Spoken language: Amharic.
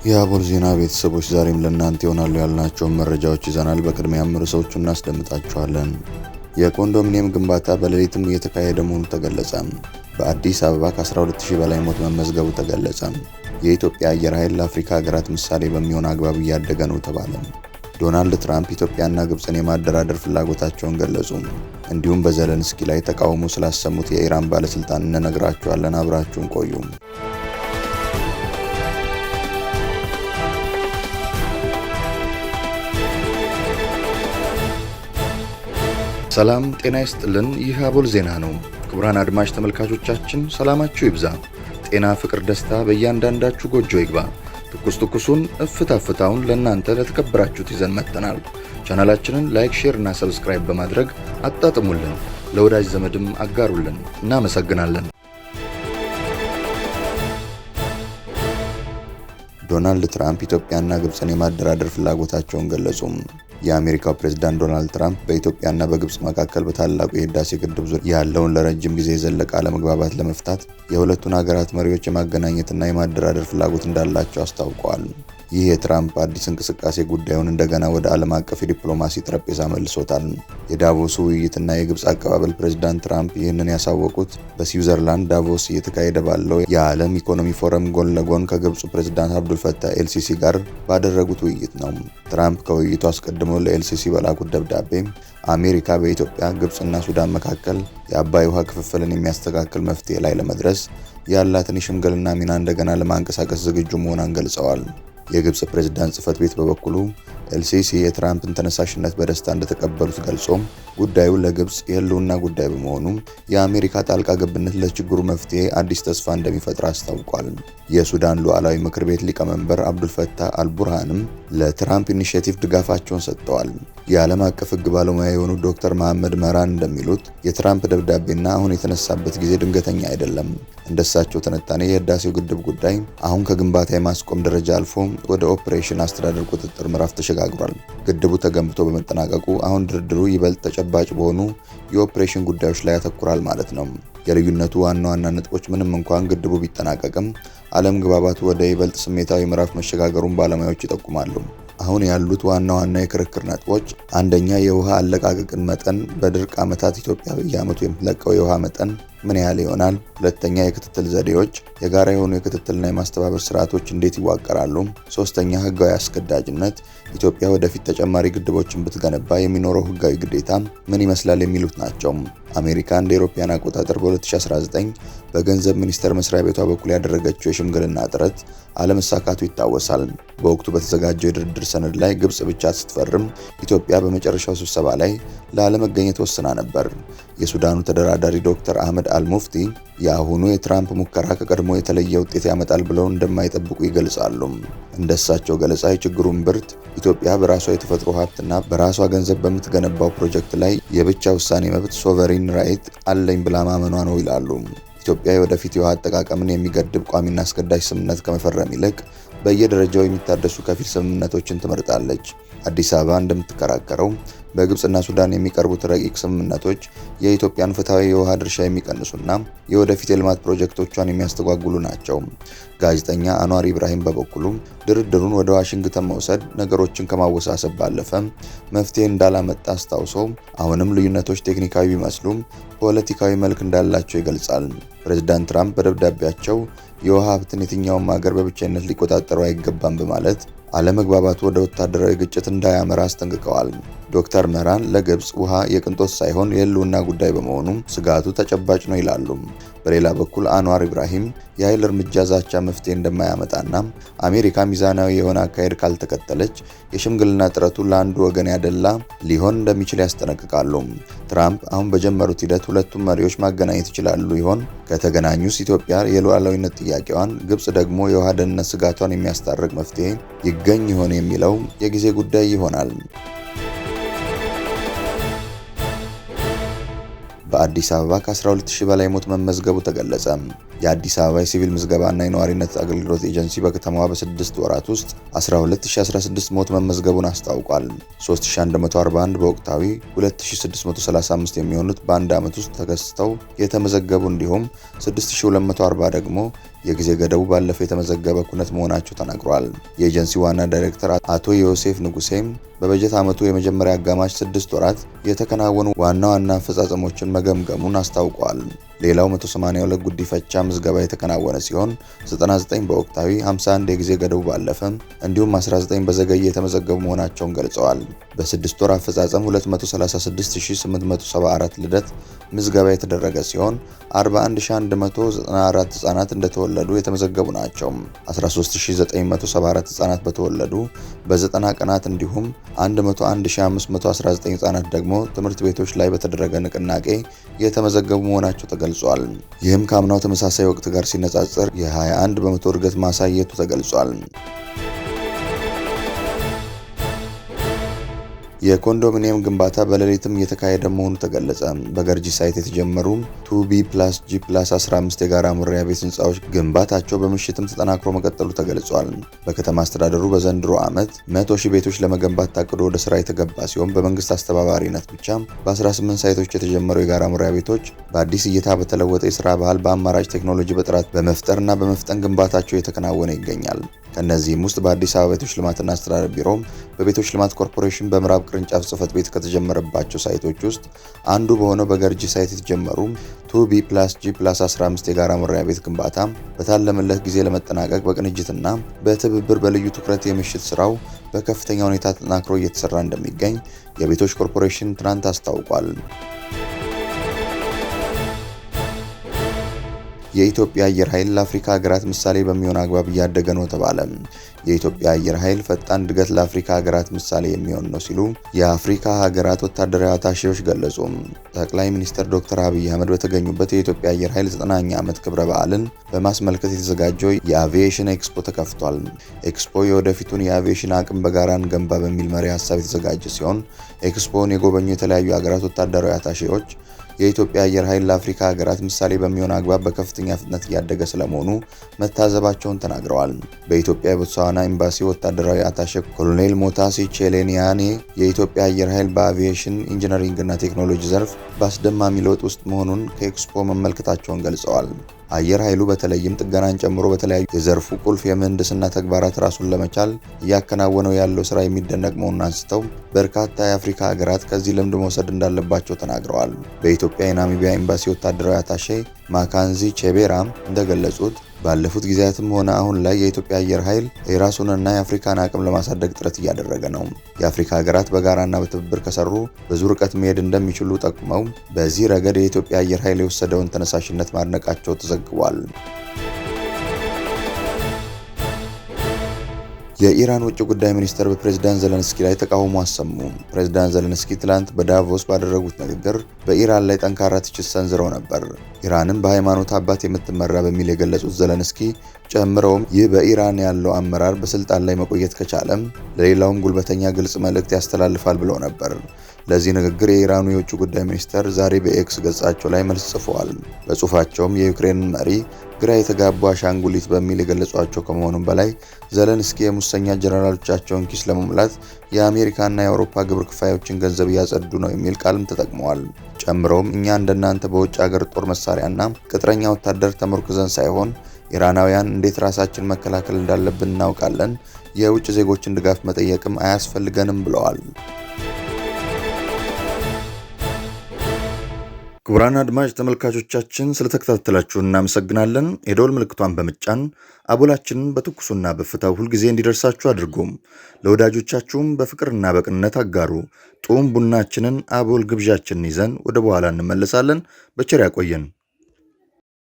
የአቦል ዜና ቤተሰቦች ዛሬም ለእናንተ ይሆናሉ ያልናቸውን መረጃዎች ይዘናል። በቅድሚያም ርዕሶቹን እናስደምጣቸዋለን። የኮንዶሚኒየም ግንባታ በሌሊትም እየተካሄደ መሆኑ ተገለጸ። በአዲስ አበባ ከ12000 በላይ ሞት መመዝገቡ ተገለጸ። የኢትዮጵያ አየር ኃይል ለአፍሪካ ሀገራት ምሳሌ በሚሆን አግባብ እያደገ ነው ተባለ። ዶናልድ ትራምፕ ኢትዮጵያና ግብፅን የማደራደር ፍላጎታቸውን ገለጹ። እንዲሁም በዘለንስኪ ላይ ተቃውሞ ስላሰሙት የኢራን ባለስልጣን እንነግራችኋለን። አብራችሁን ቆዩ። ሰላም ጤና ይስጥልን። ይህ አቦል ዜና ነው። ክቡራን አድማጭ ተመልካቾቻችን ሰላማችሁ ይብዛ፣ ጤና፣ ፍቅር፣ ደስታ በእያንዳንዳችሁ ጎጆ ይግባ። ትኩሱን እፍታውን ለእናንተ ለተከበራችሁት ይዘን መጥተናል። ቻናላችንን ላይክ፣ ሼር እና ሰብስክራይብ በማድረግ አጣጥሙልን፣ ለወዳጅ ዘመድም አጋሩልን። እናመሰግናለን። ዶናልድ ትራምፕ ኢትዮጵያና ግብፅን የማደራደር ፍላጎታቸውን ገለጹ። የአሜሪካው ፕሬዝዳንት ዶናልድ ትራምፕ በኢትዮጵያና በግብፅ መካከል በታላቁ የህዳሴ ግድብ ዙሪያ ያለውን ለረጅም ጊዜ የዘለቀ አለመግባባት ለመፍታት የሁለቱን ሀገራት መሪዎች የማገናኘትና የማደራደር ፍላጎት እንዳላቸው አስታውቀዋል። ይህ የትራምፕ አዲስ እንቅስቃሴ ጉዳዩን እንደገና ወደ ዓለም አቀፍ የዲፕሎማሲ ጠረጴዛ መልሶታል። የዳቮሱ ውይይትና የግብፅ አቀባበል ፕሬዝዳንት ትራምፕ ይህንን ያሳወቁት በስዊዘርላንድ ዳቮስ እየተካሄደ ባለው የዓለም ኢኮኖሚ ፎረም ጎን ለጎን ከግብፁ ፕሬዝዳንት አብዱልፈታህ ኤልሲሲ ጋር ባደረጉት ውይይት ነው። ትራምፕ ከውይይቱ አስቀድሞ ለኤልሲሲ በላኩት ደብዳቤ አሜሪካ በኢትዮጵያ፣ ግብፅና ሱዳን መካከል የአባይ ውሃ ክፍፍልን የሚያስተካክል መፍትሄ ላይ ለመድረስ ያላትን የሽምግልና ሚና እንደገና ለማንቀሳቀስ ዝግጁ መሆኗን ገልጸዋል። የግብፅ ፕሬዝዳንት ጽህፈት ቤት በበኩሉ ኤልሲሲ የትራምፕን ተነሳሽነት በደስታ እንደተቀበሉት ገልጾ ጉዳዩ ለግብፅ የህልውና ጉዳይ በመሆኑ የአሜሪካ ጣልቃ ገብነት ለችግሩ መፍትሄ አዲስ ተስፋ እንደሚፈጥር አስታውቋል። የሱዳን ሉዓላዊ ምክር ቤት ሊቀመንበር አብዱልፈታህ አልቡርሃንም ለትራምፕ ኢኒሼቲቭ ድጋፋቸውን ሰጥተዋል። የዓለም አቀፍ ህግ ባለሙያ የሆኑት ዶክተር መሐመድ መራን እንደሚሉት የትራምፕ ደብዳቤና አሁን የተነሳበት ጊዜ ድንገተኛ አይደለም። እንደሳቸው ትንታኔ የህዳሴው ግድብ ጉዳይ አሁን ከግንባታ የማስቆም ደረጃ አልፎ ወደ ኦፕሬሽን አስተዳደር ቁጥጥር ምዕራፍ ተሸጋግሯል። ግድቡ ተገንብቶ በመጠናቀቁ አሁን ድርድሩ ይበልጥ ተጨባጭ በሆኑ የኦፕሬሽን ጉዳዮች ላይ ያተኩራል ማለት ነው። የልዩነቱ ዋና ነጥቦች ምንም እንኳን ግድቡ ቢጠናቀቅም አለመግባባቱ ወደ ይበልጥ ስሜታዊ ምዕራፍ መሸጋገሩን ባለሙያዎች ይጠቁማሉ። አሁን ያሉት ዋና የክርክር ነጥቦች አንደኛ የውሃ አለቃቀቅን መጠን፣ በድርቅ ዓመታት ኢትዮጵያ በየዓመቱ የምትለቀው የውሃ መጠን ምን ያህል ይሆናል? ሁለተኛ የክትትል ዘዴዎች፣ የጋራ የሆኑ የክትትልና የማስተባበር ስርዓቶች እንዴት ይዋቀራሉ? ሶስተኛ ህጋዊ አስገዳጅነት፣ ኢትዮጵያ ወደፊት ተጨማሪ ግድቦችን ብትገነባ የሚኖረው ህጋዊ ግዴታ ምን ይመስላል? የሚሉት ናቸው። አሜሪካ እንደ አውሮፓውያን አቆጣጠር በ2019 በገንዘብ ሚኒስቴር መስሪያ ቤቷ በኩል ያደረገችው የሽምግልና ጥረት አለመሳካቱ ይታወሳል። በወቅቱ በተዘጋጀው የድርድር ሰነድ ላይ ግብፅ ብቻ ስትፈርም ኢትዮጵያ በመጨረሻው ስብሰባ ላይ ላለመገኘት ወስና ነበር። የሱዳኑ ተደራዳሪ ዶክተር አህመድ አልሙፍቲ የአሁኑ የትራምፕ ሙከራ ከቀድሞ የተለየ ውጤት ያመጣል ብለው እንደማይጠብቁ ይገልጻሉ። እንደሳቸው ገለጻ የችግሩን ብርት ኢትዮጵያ በራሷ የተፈጥሮ ሀብትና በራሷ ገንዘብ በምትገነባው ፕሮጀክት ላይ የብቻ ውሳኔ መብት ሶቨሪን ራይት አለኝ ብላ ማመኗ ነው ይላሉ። ኢትዮጵያ የወደፊት የውሃ አጠቃቀምን የሚገድብ ቋሚና አስገዳጅ ስምምነት ከመፈረም ይልቅ በየደረጃው የሚታደሱ ከፊል ስምምነቶችን ትመርጣለች። አዲስ አበባ እንደምትከራከረው በግብፅና ሱዳን የሚቀርቡት ረቂቅ ስምምነቶች የኢትዮጵያን ፍትሐዊ የውሃ ድርሻ የሚቀንሱና የወደፊት የልማት ፕሮጀክቶቿን የሚያስተጓጉሉ ናቸው። ጋዜጠኛ አንዋር ኢብራሂም በበኩሉ ድርድሩን ወደ ዋሽንግተን መውሰድ ነገሮችን ከማወሳሰብ ባለፈ መፍትሄ እንዳላመጣ አስታውሶ አሁንም ልዩነቶች ቴክኒካዊ ቢመስሉም ፖለቲካዊ መልክ እንዳላቸው ይገልጻል። ፕሬዝዳንት ትራምፕ በደብዳቤያቸው የውሃ ሀብትን የትኛውም ሀገር በብቸኝነት ሊቆጣጠረው አይገባም በማለት አለመግባባቱ ወደ ወታደራዊ ግጭት እንዳያመራ አስጠንቅቀዋል። ዶክተር መራን ለግብፅ ውሃ የቅንጦት ሳይሆን የህልውና ጉዳይ በመሆኑ ስጋቱ ተጨባጭ ነው ይላሉ። በሌላ በኩል አንዋር ኢብራሂም የኃይል እርምጃ ዛቻ መፍትሄ እንደማያመጣና አሜሪካ ሚዛናዊ የሆነ አካሄድ ካልተከተለች የሽምግልና ጥረቱ ለአንዱ ወገን ያደላ ሊሆን እንደሚችል ያስጠነቅቃሉ። ትራምፕ አሁን በጀመሩት ሂደት ሁለቱም መሪዎች ማገናኘት ይችላሉ ይሆን? ከተገናኙስ ኢትዮጵያ የሉዓላዊነት ጥያቄዋን፣ ግብፅ ደግሞ የውሃ ደህንነት ስጋቷን የሚያስታርቅ መፍትሄ ይገኝ ይሆን የሚለው የጊዜ ጉዳይ ይሆናል። በአዲስ አበባ ከ12000 በላይ ሞት መመዝገቡ ተገለጸ። የአዲስ አበባ የሲቪል ምዝገባና የነዋሪነት አገልግሎት ኤጀንሲ በከተማዋ በ6 ወራት ውስጥ 12016 ሞት መመዝገቡን አስታውቋል። 3141 በወቅታዊ 2635 የሚሆኑት በአንድ ዓመት ውስጥ ተከስተው የተመዘገቡ እንዲሁም 6240 ደግሞ የጊዜ ገደቡ ባለፈው የተመዘገበ ኩነት መሆናቸው ተናግሯል። የኤጀንሲ ዋና ዳይሬክተር አቶ ዮሴፍ ንጉሴም በበጀት ዓመቱ የመጀመሪያ አጋማሽ 6 ወራት የተከናወኑ ዋና አፈጻጸሞችን መገምገሙን አስታውቋል። ሌላው 182 ጉዲፈቻ ምዝገባ የተከናወነ ሲሆን 99 በወቅታዊ 51 የጊዜ ገደቡ ባለፈ እንዲሁም 19 በዘገየ የተመዘገቡ መሆናቸውን ገልጸዋል። በ6 ወር አፈጻጸም 236874 ልደት ምዝገባ የተደረገ ሲሆን 41194 ህጻናት እንደተወለዱ የተመዘገቡ ናቸው። 13974 ህጻናት በተወለዱ በ90 ቀናት እንዲሁም 101519 ህጻናት ደግሞ ትምህርት ቤቶች ላይ በተደረገ ንቅናቄ የተመዘገቡ መሆናቸው ተገልጿል። ይህም ከአምናው ተመሳሳይ ወቅት ጋር ሲነጻጸር የ21 በመቶ እድገት ማሳየቱ ተገልጿል። የኮንዶሚኒየም ግንባታ በሌሊትም እየተካሄደ መሆኑ ተገለጸ። በገርጂ ሳይት የተጀመሩ 2B+G+15 የጋራ መኖሪያ ቤት ህንፃዎች ግንባታቸው በምሽትም ተጠናክሮ መቀጠሉ ተገልጿል። በከተማ አስተዳደሩ በዘንድሮ ዓመት 100,000 ቤቶች ለመገንባት ታቅዶ ወደ ስራ የተገባ ሲሆን በመንግስት አስተባባሪነት ብቻ በ18 ሳይቶች የተጀመሩ የጋራ መኖሪያ ቤቶች በአዲስ እይታ በተለወጠ የስራ ባህል በአማራጭ ቴክኖሎጂ በጥራት በመፍጠርና በመፍጠን ግንባታቸው የተከናወነ ይገኛል። ከነዚህም ውስጥ በአዲስ አበባ ቤቶች ልማትና አስተዳደር ቢሮ በቤቶች ልማት ኮርፖሬሽን በምዕራብ ቅርንጫፍ ጽህፈት ቤት ከተጀመረባቸው ሳይቶች ውስጥ አንዱ በሆነው በገርጂ ሳይት የተጀመሩ 2B+G+15 የጋራ መኖሪያ ቤት ግንባታ በታለመለት ጊዜ ለመጠናቀቅ በቅንጅትና በትብብር በልዩ ትኩረት የምሽት ስራው በከፍተኛ ሁኔታ ተጠናክሮ እየተሰራ እንደሚገኝ የቤቶች ኮርፖሬሽን ትናንት አስታውቋል። የኢትዮጵያ አየር ኃይል ለአፍሪካ ሀገራት ምሳሌ በሚሆን አግባብ እያደገ ነው ተባለ። የኢትዮጵያ አየር ኃይል ፈጣን እድገት ለአፍሪካ ሀገራት ምሳሌ የሚሆን ነው ሲሉ የአፍሪካ ሀገራት ወታደራዊ አታሼዎች ገለጹ። ጠቅላይ ሚኒስትር ዶክተር አብይ አህመድ በተገኙበት የኢትዮጵያ አየር ኃይል 9ኛ ዓመት ክብረ በዓልን በማስመልከት የተዘጋጀው የአቪዬሽን ኤክስፖ ተከፍቷል። ኤክስፖ የወደፊቱን የአቪዬሽን አቅም በጋራ እንገንባ በሚል መሪ ሀሳብ የተዘጋጀ ሲሆን ኤክስፖን የጎበኙ የተለያዩ ሀገራት ወታደራዊ አታሼዎች የኢትዮጵያ አየር ኃይል ለአፍሪካ ሀገራት ምሳሌ በሚሆን አግባብ በከፍተኛ ፍጥነት እያደገ ስለመሆኑ መታዘባቸውን ተናግረዋል። በኢትዮጵያ የቦትስዋና ኤምባሲ ወታደራዊ አታሼ ኮሎኔል ሞታሲ ቼሌኒያኔ የኢትዮጵያ አየር ኃይል በአቪዬሽን ኢንጂነሪንግና ቴክኖሎጂ ዘርፍ በአስደማሚ ለውጥ ውስጥ መሆኑን ከኤክስፖ መመልከታቸውን ገልጸዋል። አየር ኃይሉ በተለይም ጥገናን ጨምሮ በተለያዩ የዘርፉ ቁልፍ የምህንድስና ተግባራት ራሱን ለመቻል እያከናወነው ያለው ስራ የሚደነቅ መሆኑን አንስተው በርካታ የአፍሪካ ሀገራት ከዚህ ልምድ መውሰድ እንዳለባቸው ተናግረዋል። በኢትዮጵያ የናሚቢያ ኤምባሲ ወታደራዊ አታሼ ማካንዚ ቼቤራም እንደገለጹት ባለፉት ጊዜያትም ሆነ አሁን ላይ የኢትዮጵያ አየር ኃይል የራሱንና የአፍሪካን አቅም ለማሳደግ ጥረት እያደረገ ነው። የአፍሪካ ሀገራት በጋራና በትብብር ከሰሩ ብዙ ርቀት መሄድ እንደሚችሉ ጠቁመው በዚህ ረገድ የኢትዮጵያ አየር ኃይል የወሰደውን ተነሳሽነት ማድነቃቸው ተዘግቧል። የኢራን ውጭ ጉዳይ ሚኒስትር በፕሬዝዳንት ዘለንስኪ ላይ ተቃውሞ አሰሙ። ፕሬዝዳንት ዘለንስኪ ትላንት በዳቮስ ባደረጉት ንግግር በኢራን ላይ ጠንካራ ትችት ሰንዝረው ነበር። ኢራንን በሃይማኖት አባት የምትመራ በሚል የገለጹት ዘለንስኪ ጨምረውም ይህ በኢራን ያለው አመራር በስልጣን ላይ መቆየት ከቻለም ለሌላውም ጉልበተኛ ግልጽ መልእክት ያስተላልፋል ብለው ነበር። ለዚህ ንግግር የኢራኑ የውጭ ጉዳይ ሚኒስትር ዛሬ በኤክስ ገጻቸው ላይ መልስ ጽፈዋል። በጽሁፋቸውም የዩክሬን መሪ ግራ የተጋቡ አሻንጉሊት በሚል የገለጿቸው ከመሆኑም በላይ ዘለንስኪ የሙሰኛ ጀነራሎቻቸውን ኪስ ለመሙላት የአሜሪካና የአውሮፓ ግብር ክፋዮችን ገንዘብ እያጸዱ ነው የሚል ቃልም ተጠቅመዋል። ጨምረውም እኛ እንደናንተ በውጭ ሀገር ጦር መሳሪያና ቅጥረኛ ወታደር ተመርኩዘን ሳይሆን ኢራናውያን እንዴት ራሳችን መከላከል እንዳለብን እናውቃለን፣ የውጭ ዜጎችን ድጋፍ መጠየቅም አያስፈልገንም ብለዋል። ክቡራን አድማጭ ተመልካቾቻችን ስለተከታተላችሁ እናመሰግናለን። የደወል ምልክቷን በመጫን አቦላችንን በትኩሱና በፍታው ሁልጊዜ እንዲደርሳችሁ አድርጉም። ለወዳጆቻችሁም በፍቅርና በቅንነት አጋሩ። ጡም ቡናችንን አቦል ግብዣችንን ይዘን ወደ በኋላ እንመለሳለን። በቸር ያቆየን።